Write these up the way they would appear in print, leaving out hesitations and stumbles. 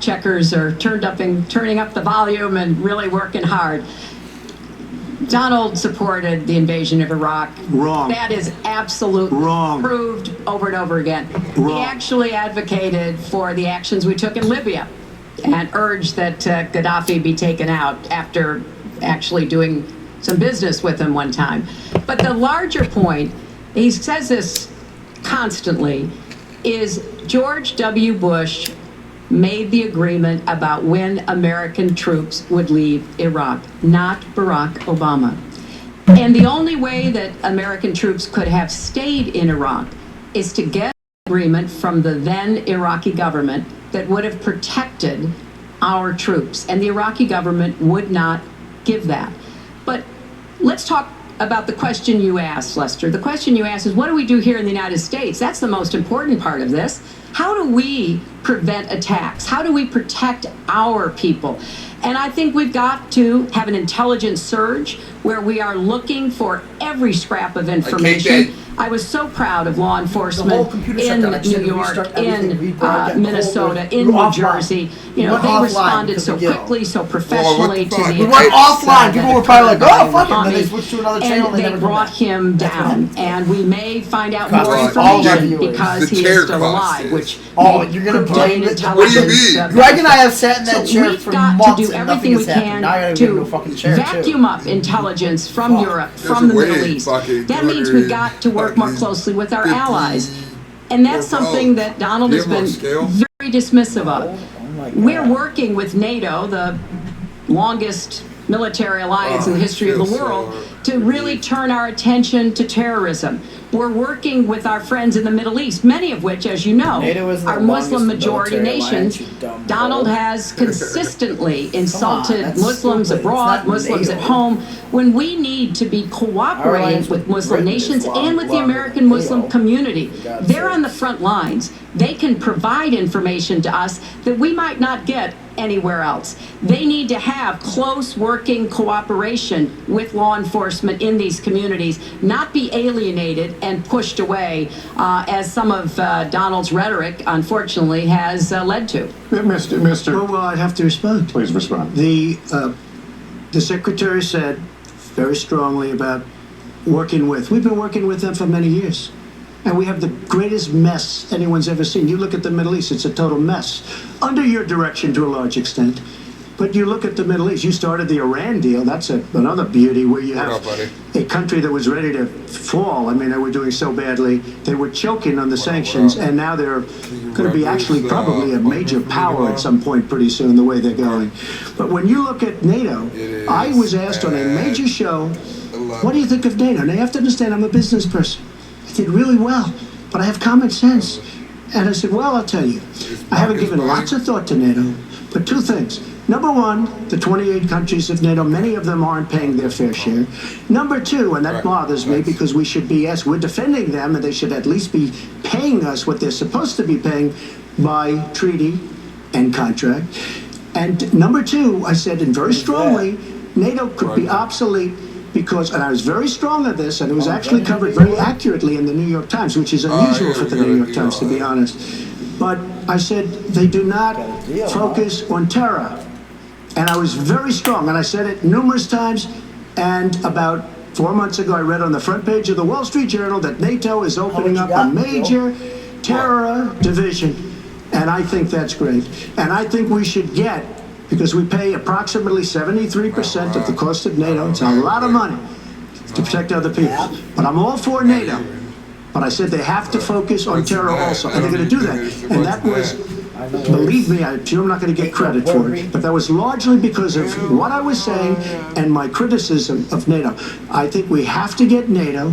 fact checkers are turning up the volume and really working hard. Donald supported the invasion of Iraq. Wrong. That is absolutely wrong. Proved over and over again. Wrong. He actually advocated for the actions we took in Libya and urged that Gaddafi be taken out after actually doing some business with him one time. But the larger point, he says this constantly, is George W. Bush made the agreement about when American troops would leave Iraq, not Barack Obama. And the only way that American troops could have stayed in Iraq is to get an agreement from the then Iraqi government that would have protected our troops. And the Iraqi government would not give that. But let's talk about the question you asked, Lester. The question you asked is, what do we do here in the United States? That's the most important part of this. How do we prevent attacks? How do we protect our people? And I think we've got to have an intelligence surge where we are looking for every scrap of information. I was so proud of law enforcement in New York, in Minnesota, in New Jersey. You know, they responded so quickly, so professionally to the We went offline. People were probably like, "Oh, fuck it," and then they switched to another channel. And they brought him down, and we may find out more information because he is still alive, which you're gonna blame it? What do you mean? Greg and I have sat in that chair for months got to do and everything nothing we has happened. can Now I gotta get a new fucking chair vacuum up intelligence from Europe, from the Middle East. That means we've got to work more closely with our allies. And that's something that Donald has been very dismissive of. We're working with NATO, the longest military alliance in the history of the world, to really turn our attention to terrorism. We're working with our friends in the Middle East, many of which, as you know, are Muslim majority nations. Donald has consistently insulted Muslims abroad, Muslims at home, when we need to be cooperating with Muslim nations and with the American Muslim community. They're on the front lines. They can provide information to us that we might not get anywhere else. They need to have close working cooperation with law enforcement in these communities, not be alienated and pushed away, as some of Donald's rhetoric, unfortunately, has led to. Mr. Well, I'd have to respond. Please respond. The Secretary said very strongly about working with. We've been working with them for many years. And we have the greatest mess anyone's ever seen. You look at the Middle East, it's a total mess. Under your direction to a large extent. But you look at the Middle East, you started the Iran deal. That's another beauty where you have a country that was ready to fall. I mean, they were doing so badly. They were choking on the sanctions, and now they're going to be actually probably a major power at some point pretty soon, the way they're going. But when you look at NATO, I was asked on a major show, what do you think of NATO? Now, you have to understand, I'm a business person. I did really well, but I have common sense. And I said, well, I'll tell you, I haven't given lots of thought to NATO, but two things. Number one, the 28 countries of NATO, many of them aren't paying their fair share. Number two, and that bothers me because we should be, yes, we're defending them, and they should at least be paying us what they're supposed to be paying by treaty and contract. And number two, I said, and very strongly, NATO could be obsolete because, and I was very strong on this, and it was actually covered very accurately in the New York Times, which is unusual for the New York Times, to be honest. But I said, they do not focus on terror. And I was very strong, and I said it numerous times, and about 4 months ago, I read on the front page of the Wall Street Journal that NATO is opening up a major terror division, and I think that's great. And I think we should get, because we pay approximately 73% of the cost of NATO. It's a lot of money to protect other people. But I'm all for NATO. But I said they have to focus on terror also, and they're going to do that. And that was, believe me, I'm sure I'm not going to get credit for it, but that was largely because of what I was saying and my criticism of NATO. I think we have to get NATO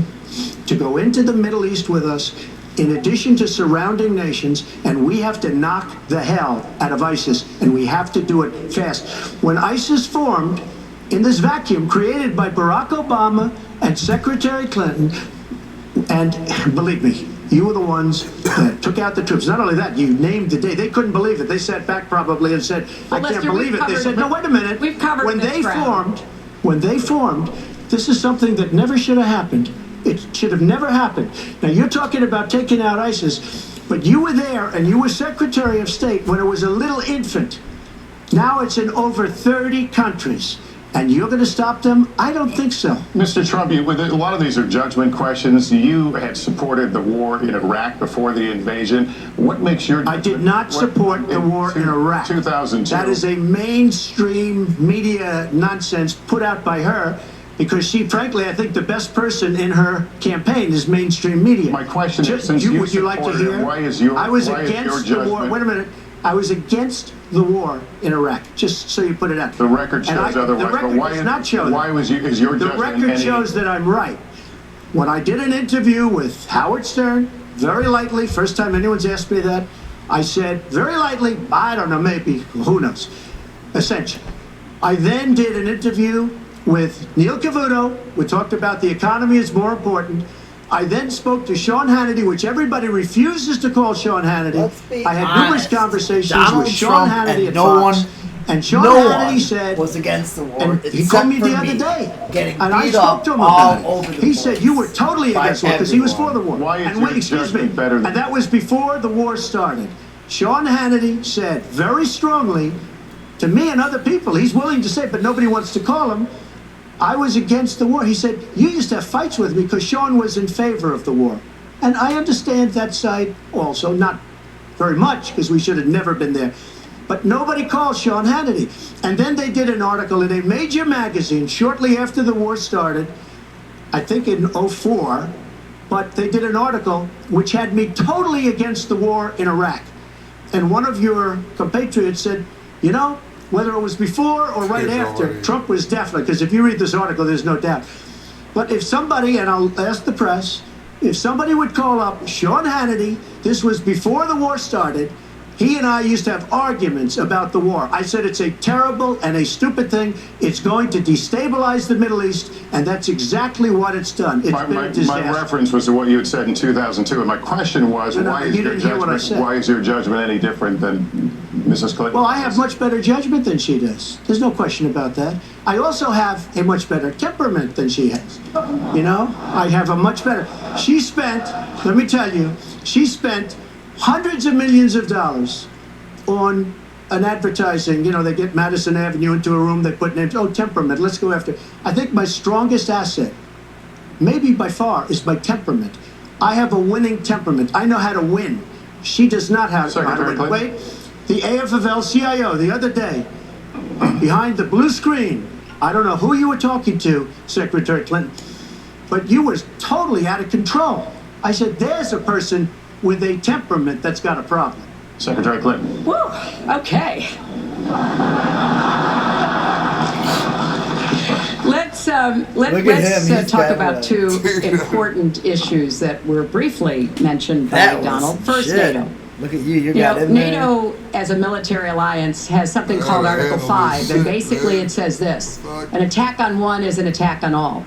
to go into the Middle East with us, in addition to surrounding nations, and we have to knock the hell out of ISIS, and we have to do it fast. When ISIS formed in this vacuum created by Barack Obama and Secretary Clinton, and believe me, you were the ones that took out the troops. Not only that, you named the day. They couldn't believe it. They sat back probably and said, I can't believe it. They said, no, wait a minute. We've covered when this ground. When they formed, this is something that never should have happened. It should have never happened. Now, you're talking about taking out ISIS. But you were there, and you were Secretary of State when it was a little infant. Now it's in over 30 countries. And you're going to stop them? I don't think so. Mr. Trump, a lot of these are judgment questions. You had supported the war in Iraq before the invasion. What makes your... I did not support the war in Iraq. 2002. That is a mainstream media nonsense put out by her because she, frankly, I think the best person in her campaign is mainstream media. My question is, since you would you like to supported hear? it, why is your I was why is your against the war. judgment- Wait a minute. I was against the war in Iraq, just so you put it out. The record shows otherwise, the record but why does not show why that. is your The judgment record any... shows that I'm right. When I did an interview with Howard Stern, very lightly, first time anyone's asked me that, I said, very lightly, I don't know, maybe, who knows, essentially. I then did an interview with Neil Cavuto. We talked about the economy is more important. I then spoke to Sean Hannity, which everybody refuses to call Sean Hannity. Let's be I had numerous honest. conversations Donald with Sean Trump Hannity and at no Fox. one- And Sean no Hannity one said, was against the war. and he except called me for the other day, getting and I beat spoke up to him all about over it. the He said place you were totally by against war because he was for the war. everyone. Why is and your wait, excuse me, judgment better than- and that was before the war started. Sean Hannity said very strongly to me and other people, he's willing to say, but nobody wants to call him, I was against the war. He said, you used to have fights with me because Sean was in favor of the war. And I understand that side also, not very much because we should have never been there. But nobody called Sean Hannity. And then they did an article in a major magazine shortly after the war started, I think in '04, but they did an article which had me totally against the war in Iraq. And one of your compatriots said, you know, whether it was before or right after, Trump was definitely, because if you read this article, there's no doubt. But if somebody, and I'll ask the press, if somebody would call up Sean Hannity, this was before the war started, he and I used to have arguments about the war. I said it's a terrible and a stupid thing. It's going to destabilize the Middle East, and that's exactly what it's done. It's been a disaster. My reference was to what you had said in 2002, and my question was, No, why you didn't hear what I said. why is your judgment any different than Mrs. Clinton? Well, I have much better judgment than she does. There's no question about that. I also have a much better temperament than she has. You know, I have a much better. She spent, let me tell you, she spent hundreds of millions of dollars on an advertising. You know, they get Madison Avenue into a room, they put names. Oh, temperament, let's go after. I think my strongest asset, maybe by far, is my temperament. I have a winning temperament. I know how to win. She does not have how to Secretary win. Clinton? Wait, the AFL-CIO the other day, behind the blue screen, I don't know who you were talking to, Secretary Clinton, but you were totally out of control. I said, there's a person with a temperament that's got a problem. Secretary Clinton. Woo, okay. Let's Look at him, he's talk got about one. two important issues that were briefly mentioned by That was Donald. First, shit. NATO. Look at you You got know, in there. NATO as a military alliance has something called Article 5, and basically it says this: an attack on one is an attack on all.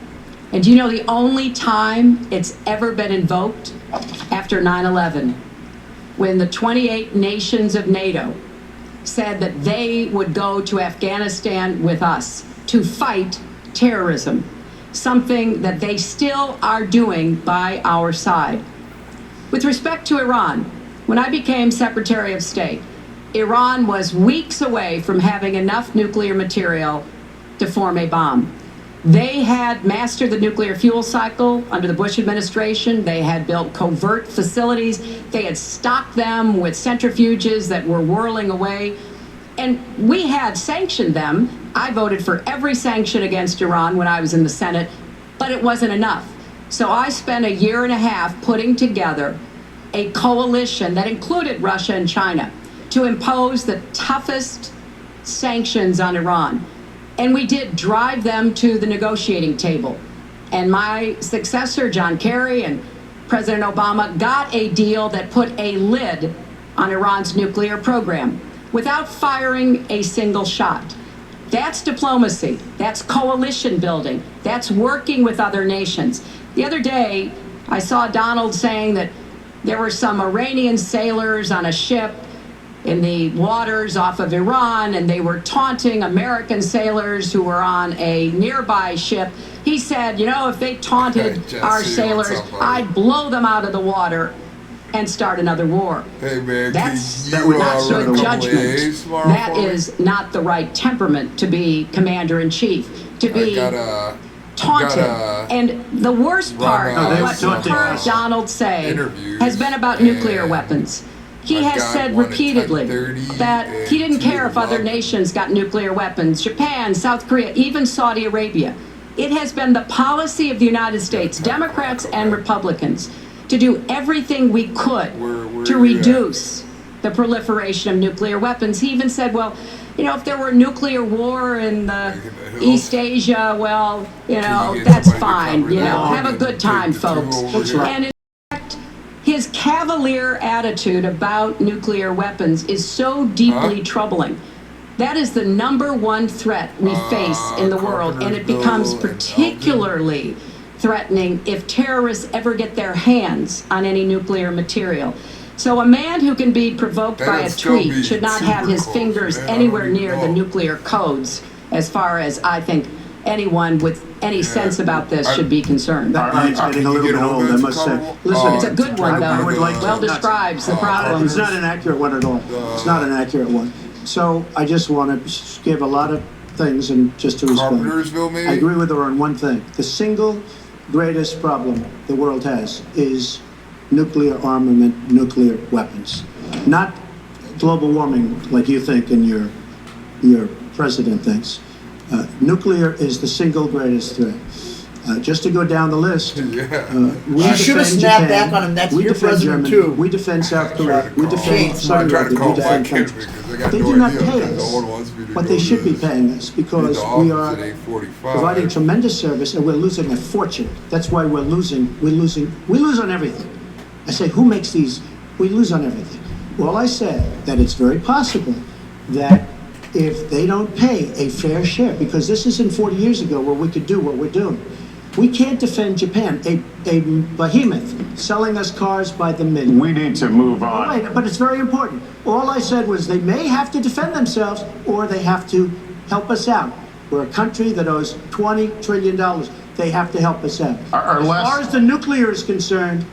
And do you know the only time it's ever been invoked? After 9/11, when the 28 nations of NATO said that they would go to Afghanistan with us to fight terrorism, something that they still are doing by our side. With respect to Iran, when I became Secretary of State, Iran was weeks away from having enough nuclear material to form a bomb. They had mastered the nuclear fuel cycle under the Bush administration. They had built covert facilities. They had stocked them with centrifuges that were whirling away. And we had sanctioned them. I voted for every sanction against Iran when I was in the Senate, but it wasn't enough. So I spent a year and a half putting together a coalition that included Russia and China to impose the toughest sanctions on Iran. And we did drive them to the negotiating table. And my successor, John Kerry, and President Obama got a deal that put a lid on Iran's nuclear program without firing a single shot. That's diplomacy. That's coalition building. That's working with other nations. The other day, I saw Donald saying that there were some Iranian sailors on a ship in the waters off of Iran, and they were taunting American sailors who were on a nearby ship. He said, you know, if they taunted Hey, Jesse, our what's sailors, up, buddy? I'd blow them out of the water. and start another war. Hey man, That's can you not good run a judgment. tomorrow That for me? is not the right temperament to be commander-in-chief, to I be gotta taunted. gotta And the worst run part out of they what were we've taunting heard us. Donald say Interviews, has been about and nuclear weapons. He I've has got said one at repeatedly 10:30 that he didn't and care if 2 other o'clock. nations got nuclear weapons, Japan, South Korea, even Saudi Arabia. It has been the policy of the United States, Democrats and Republicans, to do everything we could Where to you at? reduce the proliferation of nuclear weapons. He even said, well, you know, if there were nuclear war in the Like in the hills? East Asia, well, you Can know, you get that's somebody to fine. cover You that know, one have a and good take time, the two folks. over That's here? right. And in fact, his cavalier attitude about nuclear weapons is so deeply Huh? troubling. That is the number one threat we face in the world, and it becomes Carpentersville and particularly threatening if terrorists ever get their hands on any nuclear material. So a man who can be provoked by a That'd still be tweet should not have super his close, fingers man. I anywhere don't even near the know. nuclear codes, as far as I think anyone with any sense about this I- should be concerned. That line's Can getting you a little get bit over old, I to must say. cover- Listen, It's a good one, I though. would like to- Well describes the problem. It's not an accurate one at all. It's not an accurate one. So I just want to give a lot of things and just to respond. Carpentersville, maybe? I agree with her on one thing. The single greatest problem the world has is nuclear armament, nuclear weapons. Not global warming like you think and your president thinks. Nuclear is the single greatest threat. Just to go down the list, Yeah. we She should have defend snapped Japan, back on him. That's we your defend president, Germany, too. we defend South Korea, we Shane, defend I'm Saudi trying to Arabia, call we defend my kids countries. because they got They no do not idea pay because us, no one wants me to but go they to should be the- paying us because the we office are at 8:45. providing tremendous service and we're losing a fortune. That's why we lose on everything. I say, who makes these? We lose on everything. Well, I said that it's very possible that if they don't pay a fair share, because this isn't 40 years ago where we could do what we're doing. We can't defend Japan, a behemoth selling us cars by the million. We need to move on. Wait, but it's very important. All I said was they may have to defend themselves or they have to help us out. We're a country that owes $20 trillion. They have to help us out. Our As last- far as the nuclear is concerned,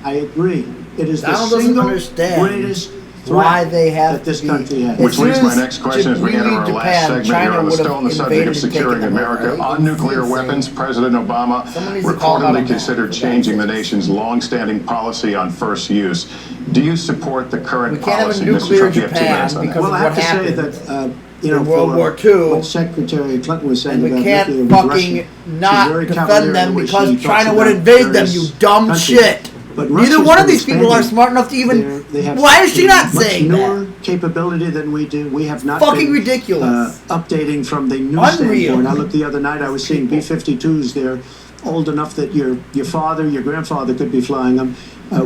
I agree. It is the Donald doesn't single understand greatest why threat they have that this to be- country has. Which As soon leads to my as next question as we enter our Japan, last segment China here on the would have still on the subject invaded of and taken securing them over, America. right? On nuclear Insane. weapons, President Obama Someone needs to call out on reportedly that. considered changing the nation's long-standing policy on first use. Do you support the current We can't have a policy? Mr. nuclear Trump, you have 2 Japan minutes on that. because Well, I of have what to say happened that, in World War II. what Secretary Clinton was saying And we about can't nuclear was fucking Russian. She's not very defend cavalier in them the way because she talks China would about invade them, various you dumb countries. shit. But Neither Russia's one of been these people are expanding. smart enough to even. They have Why is she not much saying more that? capability than we do. We have not Fucking been, ridiculous. Updating from the new Unreal. standpoint. I looked the other night. I was seeing B-52s. They're old enough that your father, your grandfather could be flying them.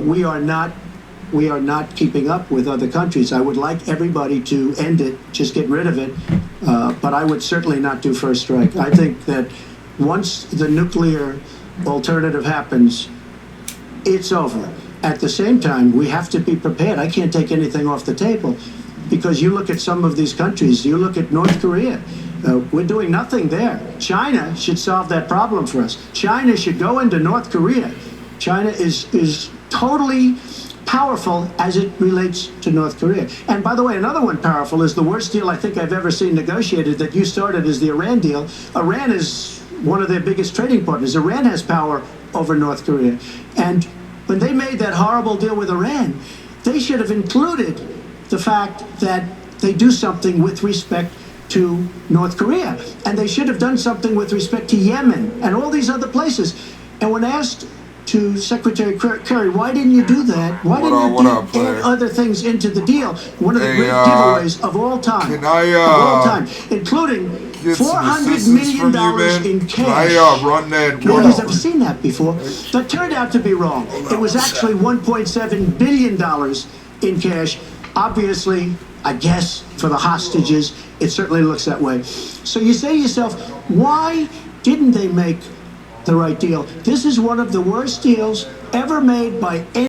We are not keeping up with other countries. I would like everybody to end it, just get rid of it. But I would certainly not do first strike. I think that once the nuclear alternative happens, it's over. At the same time, we have to be prepared. I can't take anything off the table because you look at some of these countries, you look at North Korea, we're doing nothing there. China should solve that problem for us. China should go into North Korea. China is totally powerful as it relates to North Korea. And by the way, another one powerful is the worst deal I think I've ever seen negotiated that you started is the Iran deal. Iran is one of their biggest trading partners. Iran has power over North Korea. And when they made that horrible deal with Iran, they should have included the fact that they do something with respect to North Korea. And they should have done something with respect to Yemen and all these other places. And when asked to Secretary Kerry, why didn't you do that? Why didn't you add other things into the deal? One of the great giveaways of all time, can I, of all time, including get some $400 assistance million from you, man? in Can cash. I run that Nobody's one? ever seen that before. That turned out to be wrong. It was actually $1.7 billion in cash. Obviously, I guess, for the hostages, it certainly looks that way. So you say to yourself, why didn't they make the right deal? This is one of the worst deals ever made by any